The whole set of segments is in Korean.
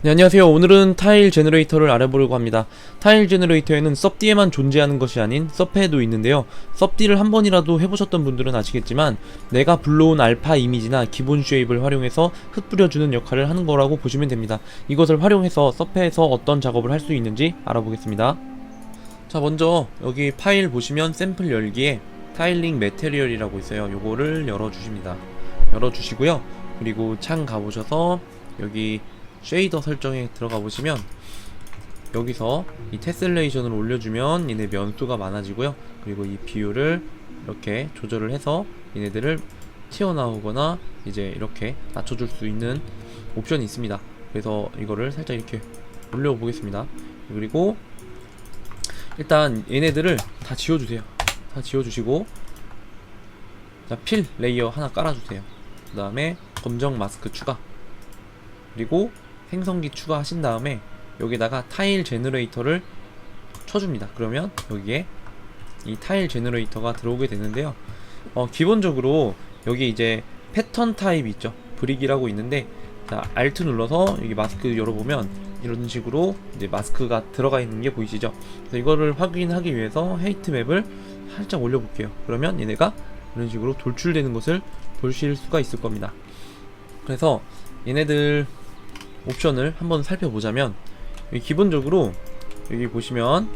네, 안녕하세요. 오늘은 타일 제너레이터를 알아보려고 합니다. 타일 제너레이터에는 섭D에만 존재하는 것이 아닌 섭해도 있는데요. 섭D를 한 번이라도 해보셨던 분들은 아시겠지만 내가 불러온 알파 이미지나 기본 쉐입을 활용해서 흩뿌려주는 역할을 하는 거라고 보시면 됩니다. 이것을 활용해서 섭해에서 어떤 작업을 할 수 있는지 알아보겠습니다. 자, 먼저 여기 파일 보시면 샘플 열기에 타일링 매테리얼이라고 있어요. 요거를 열어주십니다. 열어주시고요. 그리고 창 가보셔서 여기 쉐이더 설정에 들어가 보시면 여기서 이 테셀레이션을 올려주면 얘네 면수가 많아지고요. 그리고 이 비율을 이렇게 조절을 해서 얘네들을 튀어나오거나 이제 이렇게 낮춰줄 수 있는 옵션이 있습니다. 그래서 이거를 살짝 이렇게 올려보겠습니다. 그리고 일단 얘네들을 다 지워주세요. 다 지워주시고, 자, 필 레이어 하나 깔아주세요. 그 다음에 검정 마스크 추가, 그리고 생성기 추가하신 다음에 여기다가 타일 제너레이터를 쳐줍니다. 그러면 여기에 이 타일 제너레이터가 들어오게 되는데요. 기본적으로 여기 이제 패턴 타입이 있죠. 브릭이라고 있는데, 자, Alt 눌러서 여기 마스크 열어보면 이런 식으로 이제 마스크가 들어가 있는 게 보이시죠? 그래서 이거를 확인하기 위해서 헤이트 맵을 살짝 올려볼게요. 그러면 얘네가 이런 식으로 돌출되는 것을 보실 수가 있을 겁니다. 그래서 얘네들 옵션을 한번 살펴보자면, 여기 기본적으로 여기 보시면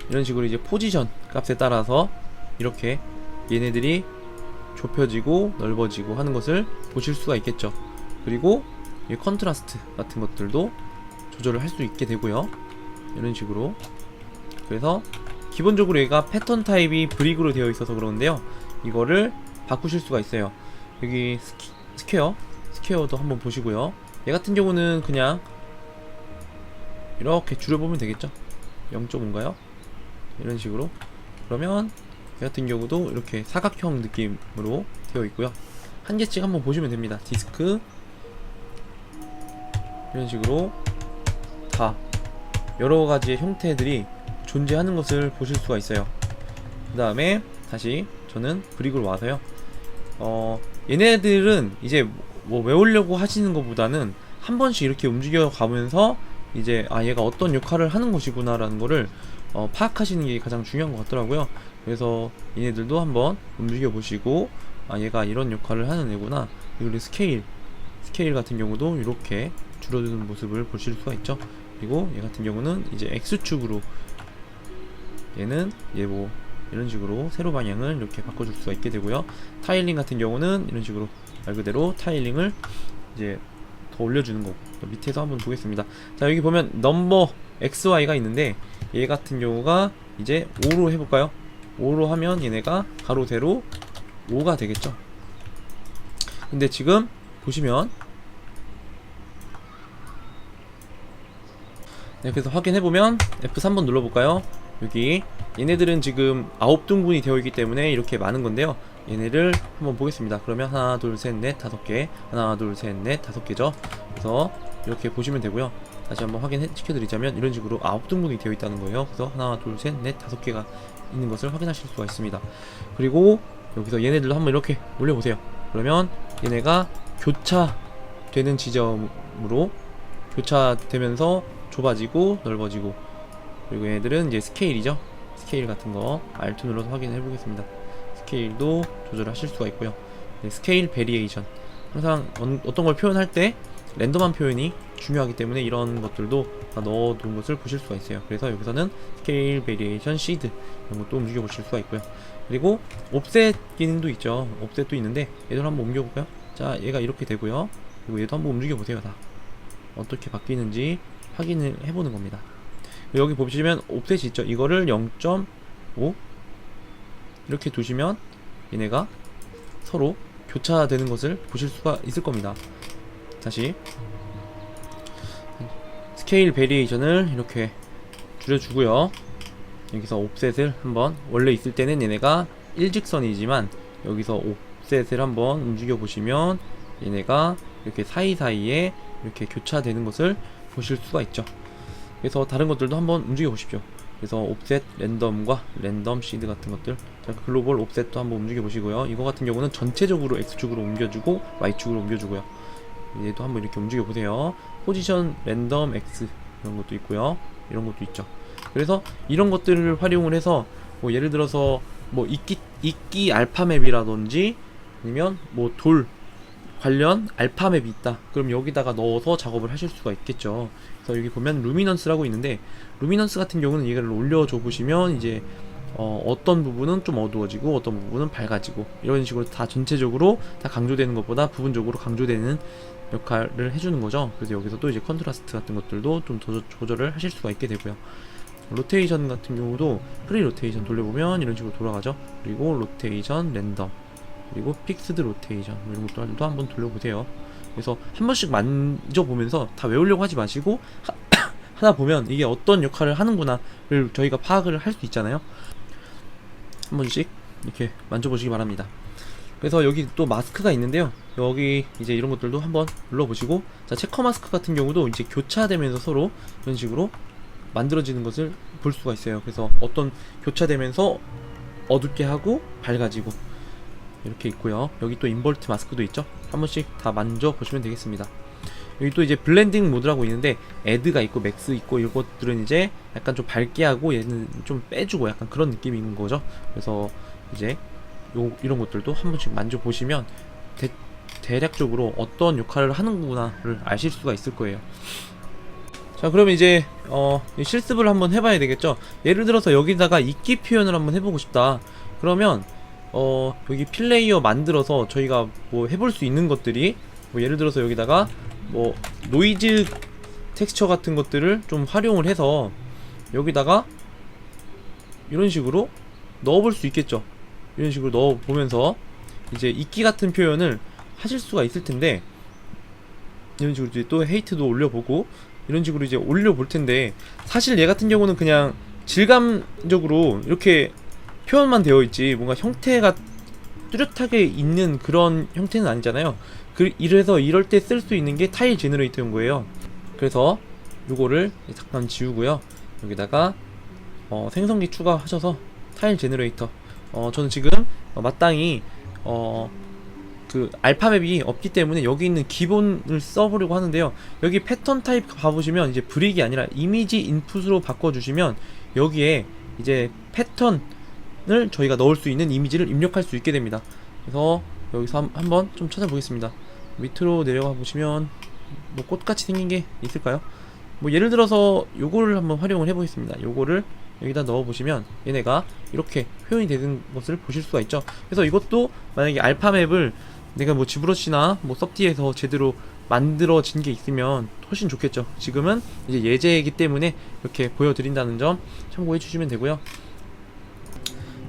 이런 식으로 이제 포지션 값에 따라서 이렇게 얘네들이 좁혀지고 넓어지고 하는 것을 보실 수가 있겠죠. 그리고 이 컨트라스트 같은 것들도 조절을 할 수 있게 되고요. 이런 식으로. 그래서 기본적으로 얘가 패턴 타입이 브릭으로 되어 있어서 그러는데요, 이거를 바꾸실 수가 있어요. 여기 스퀘어도 한번 보시고요. 얘 같은 경우는 그냥 이렇게 줄여보면 되겠죠. 0.5인가요? 이런 식으로. 그러면 얘 같은 경우도 이렇게 사각형 느낌으로 되어 있고요. 한 개씩 한번 보시면 됩니다. 디스크 이런 식으로 다 여러 가지의 형태들이 존재하는 것을 보실 수가 있어요. 그 다음에 다시 저는 브릭으로 와서요, 얘네들은 이제 뭐 외우려고 하시는 것보다는 한 번씩 이렇게 움직여 가면서 이제 얘가 어떤 역할을 하는 것이구나 라는 거를 파악하시는 게 가장 중요한 것 같더라고요. 그래서 얘네들도 한번 움직여 보시고, 얘가 이런 역할을 하는 애구나. 그리고 스케일 같은 경우도 이렇게 줄어드는 모습을 보실 수가 있죠. 그리고 얘 같은 경우는 이제 X축으로, 얘는 뭐 이런 식으로 세로 방향을 이렇게 바꿔줄 수가 있게 되고요. 타일링 같은 경우는 이런 식으로 말 그대로 타일링을 이제 더 올려주는 거 밑에서 한번 보겠습니다. 자, 여기 보면 넘버 XY가 있는데 얘 같은 경우가 이제 5로 해볼까요? 5로 하면 얘네가 가로 세로 5가 되겠죠. 근데 지금 보시면, 네, 그래서 확인해보면 F3번 눌러볼까요? 여기 얘네들은 지금 9등분이 되어 있기 때문에 이렇게 많은 건데요, 얘네를 한번 보겠습니다. 그러면 하나 둘 셋 넷 다섯 개, 하나 둘 셋 넷 다섯 개죠. 그래서 이렇게 보시면 되고요. 다시 한번 확인시켜드리자면 이런 식으로 9등분이 되어 있다는 거예요. 그래서 하나 둘 셋 넷 다섯 개가 있는 것을 확인하실 수가 있습니다. 그리고 여기서 얘네들도 한번 이렇게 올려보세요. 그러면 얘네가 교차되는 지점으로 교차되면서 좁아지고 넓어지고, 그리고 얘네들은 이제 스케일이죠. 스케일 같은 거 Alt 눌러서 확인해 보겠습니다. 스케일도 조절하실 수가 있고요. 네, 스케일 베리에이션, 항상 어떤 걸 표현할 때 랜덤한 표현이 중요하기 때문에 이런 것들도 다 넣어둔 것을 보실 수가 있어요. 그래서 여기서는 스케일 베리에이션 시드 이런 것도 움직여 보실 수가 있고요. 그리고 옵셋 기능도 있죠. 옵셋도 있는데 얘들 한번 옮겨 볼까요? 자, 얘가 이렇게 되고요. 그리고 얘도 한번 움직여 보세요. 다 어떻게 바뀌는지 확인을 해보는 겁니다. 여기 보시면 옵셋이 있죠. 이거를 0.5 이렇게 두시면 얘네가 서로 교차되는 것을 보실 수가 있을 겁니다. 다시 스케일 베리에이션을 이렇게 줄여주고요. 여기서 옵셋을 한번, 원래 있을 때는 얘네가 일직선이지만 여기서 옵셋을 한번 움직여 보시면 얘네가 이렇게 사이사이에 이렇게 교차되는 것을 보실 수가 있죠. 그래서 다른 것들도 한번 움직여 보십시오. 그래서 옵셋 랜덤과 랜덤 시드 같은 것들, 글로벌 옵셋도 한번 움직여 보시고요. 이거 같은 경우는 전체적으로 X축으로 옮겨주고 Y축으로 옮겨주고요. 얘도 한번 이렇게 움직여 보세요. 포지션 랜덤 X 이런 것도 있고요. 이런 것도 있죠. 그래서 이런 것들을 활용을 해서 뭐 예를 들어서 뭐 이끼 알파 맵이라든지 아니면 뭐 돌 관련 알파 맵이 있다. 그럼 여기다가 넣어서 작업을 하실 수가 있겠죠. 그래서 여기 보면 루미넌스라고 있는데, 루미넌스 같은 경우는 이거를 올려줘 보시면 이제 어떤 부분은 좀 어두워지고 어떤 부분은 밝아지고 이런 식으로 다 전체적으로 다 강조되는 것보다 부분적으로 강조되는 역할을 해주는 거죠. 그래서 여기서 또 이제 컨트라스트 같은 것들도 좀 더 조절을 하실 수가 있게 되고요. 로테이션 같은 경우도 프리 로테이션 돌려보면 이런 식으로 돌아가죠. 그리고 로테이션 랜덤, 그리고 픽스드 로테이션 이런 것도 한번 돌려보세요. 그래서 한 번씩 만져보면서 다 외우려고 하지 마시고 하다 보면 이게 어떤 역할을 하는구나를 저희가 파악을 할 수 있잖아요. 한 번씩 이렇게 만져보시기 바랍니다. 그래서 여기 또 마스크가 있는데요. 여기 이제 이런 것들도 한번 눌러보시고, 자, 체커 마스크 같은 경우도 이제 교차되면서 서로 이런 식으로 만들어지는 것을 볼 수가 있어요. 그래서 어떤 교차되면서 어둡게 하고 밝아지고 이렇게 있고요. 여기 또 인버트 마스크도 있죠. 한 번씩 다 만져보시면 되겠습니다. 여기 또 이제 블렌딩 모드라고 있는데 애드가 있고 맥스 있고 이것들은 이제 약간 좀 밝게 하고 얘는 좀 빼주고 약간 그런 느낌이 있는 거죠. 그래서 이제 이런 것들도 한 번씩 만져보시면 대략적으로 어떤 역할을 하는구나를 아실 수가 있을 거예요. 자, 그러면 이제 실습을 한번 해봐야 되겠죠. 예를 들어서 여기다가 이끼 표현을 한번 해보고 싶다. 그러면 여기 필레이어 만들어서 저희가 뭐 해볼 수 있는 것들이 뭐 예를 들어서 여기다가 뭐 노이즈 텍스처 같은 것들을 좀 활용을 해서 여기다가 이런 식으로 넣어볼 수 있겠죠. 이런 식으로 넣어보면서 이제 이끼 같은 표현을 하실 수가 있을 텐데, 이런 식으로 이제 또 헤이트도 올려보고 이런 식으로 이제 올려볼 텐데, 사실 얘 같은 경우는 그냥 질감적으로 이렇게 표현만 되어 있지 뭔가 형태가 뚜렷하게 있는 그런 형태는 아니잖아요. 이래서 이럴 때 쓸 수 있는 게 타일 제너레이터인 거예요. 그래서 요거를 잠깐 지우고요. 여기다가 생성기 추가하셔서 타일 제너레이터, 저는 지금 마땅히 그 알파맵이 없기 때문에 여기 있는 기본을 써보려고 하는데요. 여기 패턴 타입 가보시면 이제 브릭이 아니라 이미지 인풋으로 바꿔주시면 여기에 이제 패턴을 저희가 넣을 수 있는 이미지를 입력할 수 있게 됩니다. 그래서 여기서 한번 좀 찾아보겠습니다. 밑으로 내려가 보시면 뭐 꽃같이 생긴 게 있을까요? 뭐 예를 들어서 요거를 한번 활용을 해보겠습니다. 요거를 여기다 넣어보시면 얘네가 이렇게 표현이 되는 것을 보실 수가 있죠. 그래서 이것도 만약에 알파맵을 내가 뭐 지브러시나 뭐 섭디에서 제대로 만들어진 게 있으면 훨씬 좋겠죠. 지금은 이제 예제이기 때문에 이렇게 보여드린다는 점 참고해 주시면 되고요.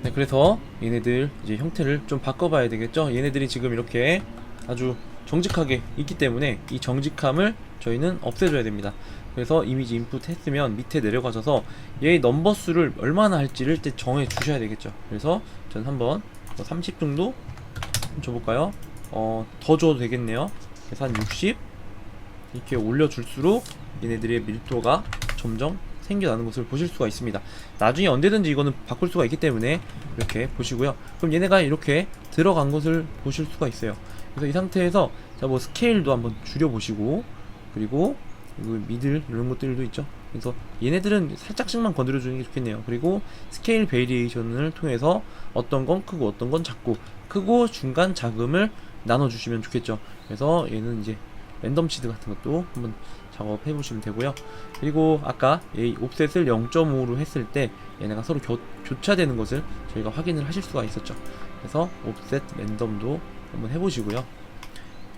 네, 그래서 얘네들 이제 형태를 좀 바꿔봐야 되겠죠. 얘네들이 지금 이렇게 아주 정직하게 있기 때문에 이 정직함을 저희는 없애줘야 됩니다. 그래서 이미지 인풋 했으면 밑에 내려가셔서 얘의 넘버 수를 얼마나 할지를 일단 정해 주셔야 되겠죠. 그래서 전 한번 30 정도 줘볼까요? 더 줘도 되겠네요. 그래서 한 60 이렇게 올려줄수록 얘네들의 밀도가 점점 생겨나는 것을 보실 수가 있습니다. 나중에 언제든지 이거는 바꿀 수가 있기 때문에 이렇게 보시고요. 그럼 얘네가 이렇게 들어간 것을 보실 수가 있어요. 그래서 이 상태에서 자, 뭐 스케일도 한번 줄여보시고, 그리고 미들 이런 것들도 있죠. 그래서 얘네들은 살짝씩만 건드려주는 게 좋겠네요. 그리고 스케일 베리에이션을 통해서 어떤 건 크고 어떤 건 작고, 크고 중간 작음을 나눠주시면 좋겠죠. 그래서 얘는 이제 랜덤 시드 같은 것도 한번 작업해 보시면 되고요. 그리고 아까 이 옵셋을 0.5로 했을 때 얘네가 서로 교차되는 것을 저희가 확인을 하실 수가 있었죠. 그래서 옵셋 랜덤도 한번 해보시고요.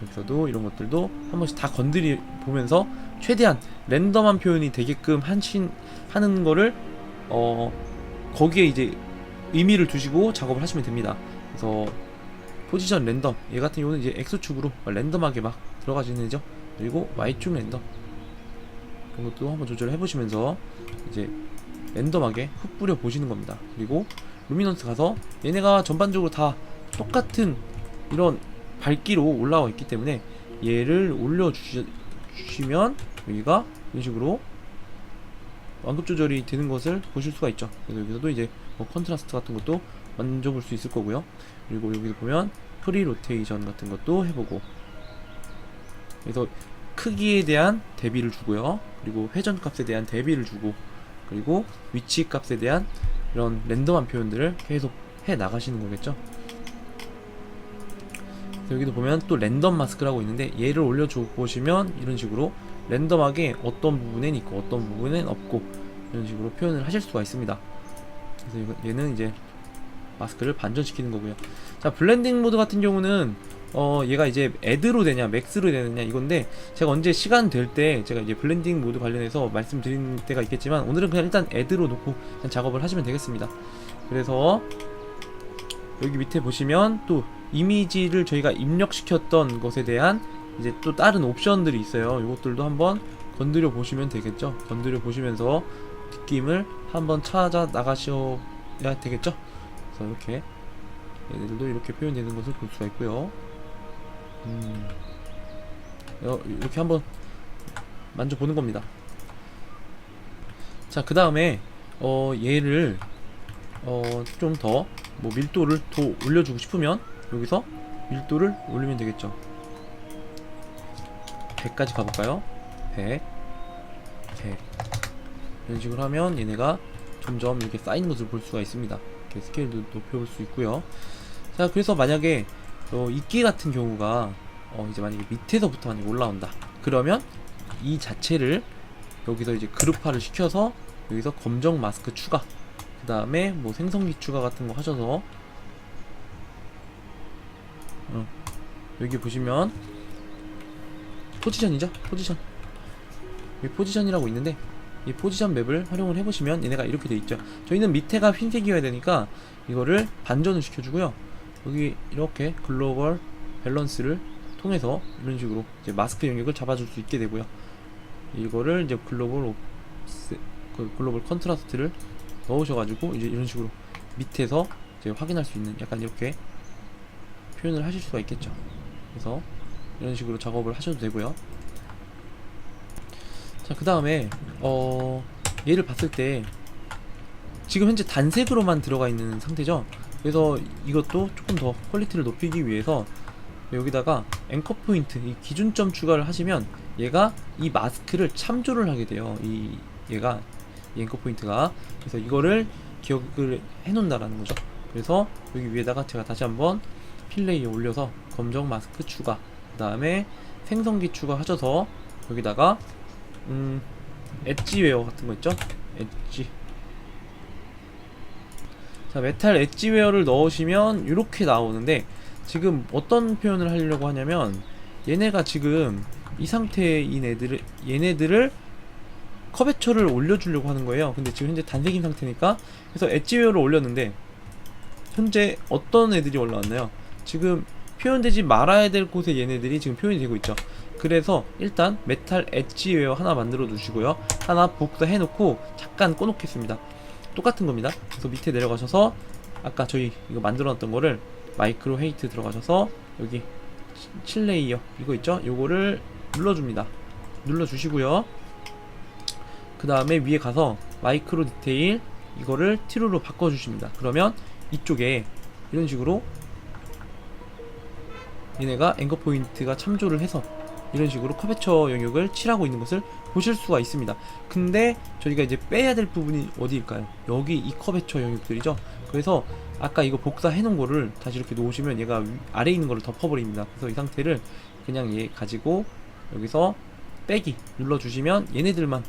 여기서도 이런 것들도 한 번씩 다 건드리 보면서 최대한 랜덤한 표현이 되게끔 하는 거를 거기에 이제 의미를 두시고 작업을 하시면 됩니다. 그래서 포지션 랜덤, 얘 같은 경우는 이제 X축으로 랜덤하게 막 들어가지는 애죠. 그리고 Y축 랜덤, 이런 것도 한번 조절해 보시면서 이제 랜덤하게 훅 뿌려 보시는 겁니다. 그리고 루미넌스 가서 얘네가 전반적으로 다 똑같은 이런 밝기로 올라와 있기 때문에 얘를 올려주시면 여기가 이런 식으로 완급 조절이 되는 것을 보실 수가 있죠. 그래서 여기서도 이제 뭐 컨트라스트 같은 것도 만져볼 수 있을 거고요. 그리고 여기 보면 프리 로테이션 같은 것도 해보고, 그래서 크기에 대한 대비를 주고요. 그리고 회전 값에 대한 대비를 주고, 그리고 위치 값에 대한 이런 랜덤한 표현들을 계속 해 나가시는 거겠죠. 그래서 여기도 보면 또 랜덤 마스크라고 있는데, 얘를 올려줘 보시면 이런 식으로 랜덤하게 어떤 부분엔 있고 어떤 부분엔 없고 이런 식으로 표현을 하실 수가 있습니다. 그래서 얘는 이제 마스크를 반전시키는 거고요. 자, 블렌딩 모드 같은 경우는 얘가 이제 애드로 되냐 맥스로 되느냐 이건데, 제가 언제 시간 될 때 제가 이제 블렌딩 모드 관련해서 말씀드린 때가 있겠지만, 오늘은 그냥 일단 애드로 놓고 그냥 작업을 하시면 되겠습니다. 그래서 여기 밑에 보시면 또 이미지를 저희가 입력시켰던 것에 대한 이제 또 다른 옵션들이 있어요. 이것들도 한번 건드려 보시면 되겠죠. 건드려 보시면서 느낌을 한번 찾아 나가셔야 되겠죠. 그래서 이렇게 얘들도 이렇게 표현되는 것을 볼 수가 있고요. 이렇게 한번 만져보는 겁니다. 자, 그 다음에 얘를 좀 더 뭐 밀도를 더 올려주고 싶으면 여기서 밀도를 올리면 되겠죠. 100까지 가볼까요? 100 이런 식으로 하면 얘네가 점점 이렇게 쌓이는 것을 볼 수가 있습니다. 이렇게 스케일도 높여볼 수 있고요. 자, 그래서 만약에 이끼 같은 경우가 이제 만약에 밑에서부터 만약에 올라온다, 그러면 이 자체를 여기서 이제 그룹화를 시켜서 여기서 검정 마스크 추가, 그 다음에 뭐 생성기 추가 같은 거 하셔서 여기 보시면 포지션이죠. 포지션, 여기 포지션이라고 있는데, 이 포지션 맵을 활용을 해보시면 얘네가 이렇게 돼 있죠. 저희는 밑에가 흰색이어야 되니까 이거를 반전을 시켜주고요. 여기 이렇게 글로벌 밸런스를 통해서 이런 식으로 이제 마스크 영역을 잡아줄 수 있게 되고요. 이거를 이제 글로벌 컨트라스트를 넣으셔가지고 이제 이런 식으로 밑에서 이제 확인할 수 있는, 약간 이렇게 표현을 하실 수가 있겠죠. 그래서 이런 식으로 작업을 하셔도 되고요. 자, 그 다음에 얘를 봤을 때 지금 현재 단색으로만 들어가 있는 상태죠. 그래서 이것도 조금 더 퀄리티를 높이기 위해서 여기다가 앵커 포인트, 이 기준점 추가를 하시면 얘가 이 마스크를 참조를 하게 돼요. 얘가 이 앵커 포인트가. 그래서 이거를 기억을 해 놓는다라는 거죠. 그래서 여기 위에다가 제가 다시 한번 필레이에 올려서 검정 마스크 추가, 그 다음에 생성기 추가 하셔서 여기다가 엣지웨어 같은 거 있죠? 엣지. 자, 메탈 엣지웨어를 넣으시면 이렇게 나오는데, 지금 어떤 표현을 하려고 하냐면, 얘네가 지금 이 상태인 얘네들을 커베처를 올려주려고 하는 거예요. 근데 지금 현재 단색인 상태니까, 그래서 엣지웨어를 올렸는데 현재 어떤 애들이 올라왔나요? 지금 표현되지 말아야 될 곳에 얘네들이 지금 표현이 되고 있죠. 그래서 일단 메탈 엣지웨어 하나 만들어 두시고요. 하나 복사해 놓고 잠깐 꺼놓겠습니다. 똑같은 겁니다. 그래서 밑에 내려가셔서 아까 저희 이거 만들어 놨던 거를 마이크로 헤이트 들어가셔서 여기 7레이어 이거 있죠? 요거를 눌러줍니다. 눌러주시고요. 그 다음에 위에 가서 마이크로 디테일 이거를 트루로 바꿔주십니다. 그러면 이쪽에 이런 식으로 얘네가 앵커 포인트가 참조를 해서 이런 식으로 커베처 영역을 칠하고 있는 것을 보실 수가 있습니다. 근데 저희가 이제 빼야 될 부분이 어디일까요? 여기 이 커베처 영역들이죠. 그래서 아까 이거 복사해 놓은 거를 다시 이렇게 놓으시면 얘가 아래에 있는 거를 덮어버립니다. 그래서 이 상태를 그냥 얘 가지고 여기서 빼기 눌러주시면 얘네들만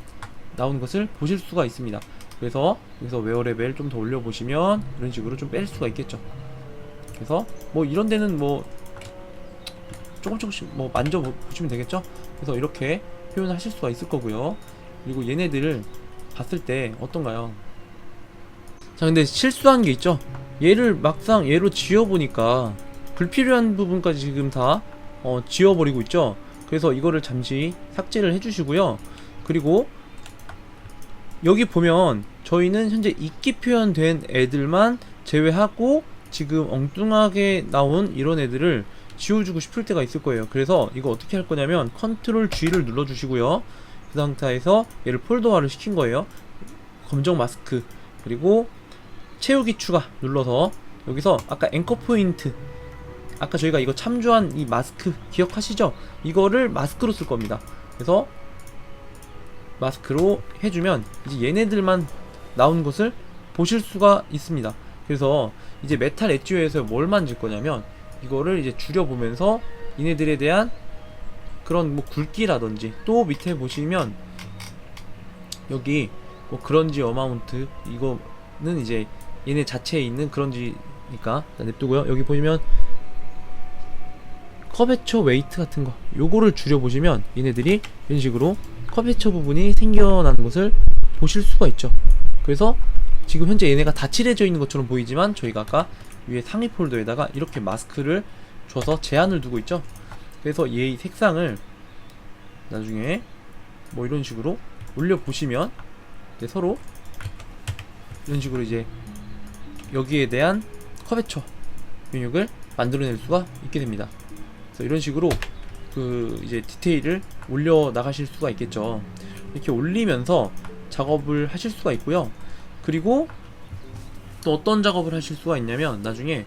나오는 것을 보실 수가 있습니다. 그래서 여기서 웨어 레벨 좀 더 올려보시면 이런 식으로 좀 뺄 수가 있겠죠. 그래서 뭐 이런 데는 뭐 조금씩 뭐 만져보시면 되겠죠. 그래서 이렇게 표현을 하실 수가 있을 거고요. 그리고 얘네들을 봤을 때 어떤가요? 자, 근데 실수한 게 있죠. 얘를 막상 얘로 지워보니까 불필요한 부분까지 지금 다 지워버리고 있죠. 그래서 이거를 잠시 삭제를 해주시고요. 그리고 여기 보면 저희는 현재 이끼 표현된 애들만 제외하고 지금 엉뚱하게 나온 이런 애들을 지워주고 싶을 때가 있을 거예요. 그래서 이거 어떻게 할 거냐면 컨트롤 G를 눌러주시고요. 그 상태에서 얘를 폴더화를 시킨 거예요. 검정 마스크 그리고 채우기 추가 눌러서 여기서 아까 앵커 포인트 아까 저희가 이거 참조한 이 마스크 기억하시죠? 이거를 마스크로 쓸 겁니다. 그래서 마스크로 해주면 이제 얘네들만 나온 것을 보실 수가 있습니다. 그래서 이제 메탈 엣지오에서 뭘 만질 거냐면 이거를 이제 줄여보면서 얘네들에 대한 그런 뭐 굵기라든지, 또 밑에 보시면 여기 뭐 그런지 어마운트, 이거는 이제 얘네 자체에 있는 그런지니까 냅두고요. 여기 보시면 커베처 웨이트 같은 거, 요거를 줄여보시면 얘네들이 이런 식으로 커베처 부분이 생겨나는 것을 보실 수가 있죠. 그래서 지금 현재 얘네가 다 칠해져 있는 것처럼 보이지만 저희가 아까 위에 상위 폴더에다가 이렇게 마스크를 줘서 제한을 두고 있죠. 그래서 얘의 색상을 나중에 뭐 이런 식으로 올려보시면 서로 이런 식으로 이제 여기에 대한 커베처 근육을 만들어낼 수가 있게 됩니다. 그래서 이런 식으로 그 이제 디테일을 올려 나가실 수가 있겠죠. 이렇게 올리면서 작업을 하실 수가 있고요. 그리고 또 어떤 작업을 하실 수가 있냐면, 나중에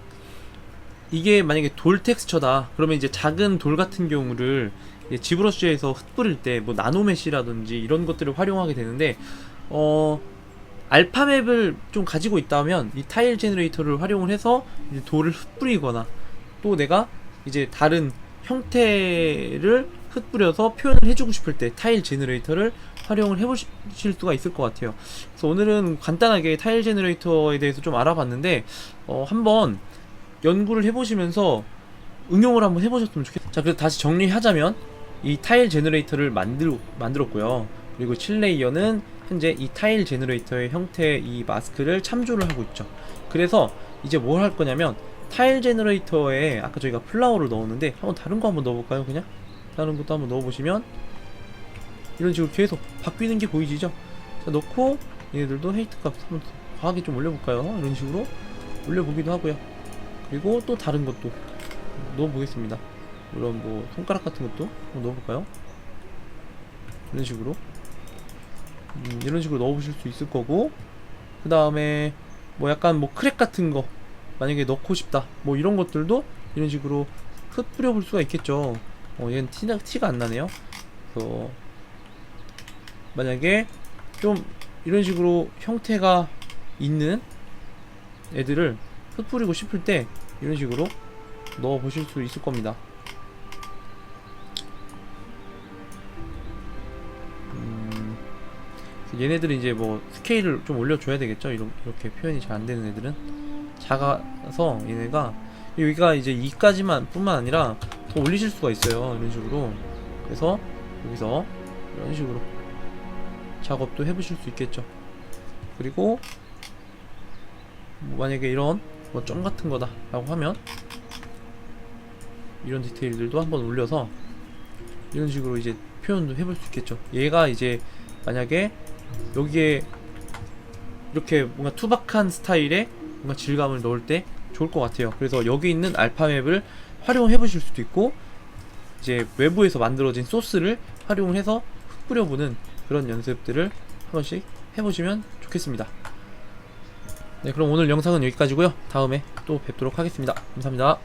이게 만약에 돌 텍스처다 그러면 이제 작은 돌 같은 경우를 지브러쉬에서 흩뿌릴 때 뭐 나노메시라든지 이런 것들을 활용하게 되는데, 알파맵을 좀 가지고 있다면 이 타일 제너레이터를 활용을 해서 이제 돌을 흩뿌리거나, 또 내가 이제 다른 형태를 흩뿌려서 표현을 해주고 싶을 때 타일 제너레이터를 활용을 해보실 수가 있을 것 같아요. 그래서 오늘은 간단하게 타일 제너레이터에 대해서 좀 알아봤는데, 한번 연구를 해보시면서 응용을 한번 해보셨으면 좋겠어요. 자, 그래서 다시 정리하자면 이 타일 제너레이터를 만들었고요. 그리고 7레이어는 현재 이 타일 제너레이터의 형태의 이 마스크를 참조를 하고 있죠. 그래서 이제 뭘 할 거냐면, 타일 제너레이터에 아까 저희가 플라워를 넣었는데 한번 다른 거 한번 넣어볼까요? 그냥 다른 것도 한번 넣어보시면 이런 식으로 계속 바뀌는 게 보이시죠? 자, 넣고 얘네들도 헤이트 값 한번 과하게 좀 올려볼까요? 이런 식으로 올려보기도 하고요. 그리고 또 다른 것도 넣어보겠습니다. 물론 뭐 손가락 같은 것도 한번 넣어볼까요? 이런 식으로 이런 식으로 넣어보실 수 있을 거고, 그 다음에 뭐 약간 뭐 크랙 같은 거 만약에 넣고 싶다 뭐 이런 것들도 이런 식으로 흩뿌려 볼 수가 있겠죠. 얘는 티가 안 나네요. 그래서 만약에 좀 이런 식으로 형태가 있는 애들을 흩뿌리고 싶을 때 이런 식으로 넣어 보실 수 있을 겁니다. 얘네들은 이제 뭐 스케일을 좀 올려줘야 되겠죠. 이렇게 표현이 잘 안 되는 애들은 작아서 얘네가 여기가 이제 2까지만 뿐만 아니라 더 올리실 수가 있어요. 이런 식으로. 그래서 여기서 이런 식으로 작업도 해보실 수 있겠죠. 그리고 뭐 만약에 이런 뭐 점 같은 거다 라고 하면 이런 디테일들도 한번 올려서 이런 식으로 이제 표현도 해볼 수 있겠죠. 얘가 이제 만약에 여기에 이렇게 뭔가 투박한 스타일의 뭔가 질감을 넣을 때 좋을 것 같아요. 그래서 여기 있는 알파맵을 활용해 보실 수도 있고, 이제 외부에서 만들어진 소스를 활용을 해서 흩뿌려보는 그런 연습들을 한 번씩 해보시면 좋겠습니다. 네, 그럼 오늘 영상은 여기까지고요. 다음에 또 뵙도록 하겠습니다. 감사합니다.